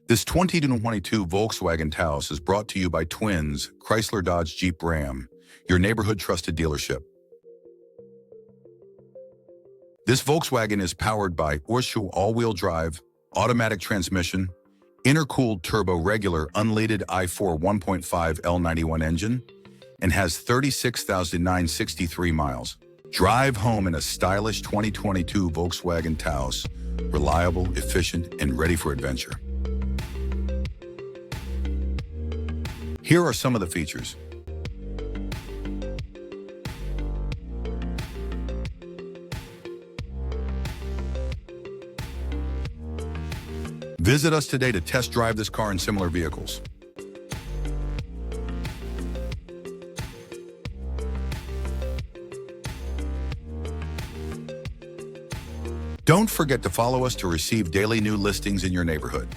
This 2022 Volkswagen Taos is brought to you by Twins, Chrysler Dodge Jeep Ram, your neighborhood trusted dealership. This Volkswagen is powered by Porsche all-wheel drive, automatic transmission, intercooled turbo regular unleaded i4 1.5 L91 engine, and has 36,963 miles. Drive home in a stylish 2022 Volkswagen Taos, reliable, efficient, and ready for adventure. Here are some of the features. Visit us today to test drive this car and similar vehicles. Don't forget to follow us to receive daily new listings in your neighborhood.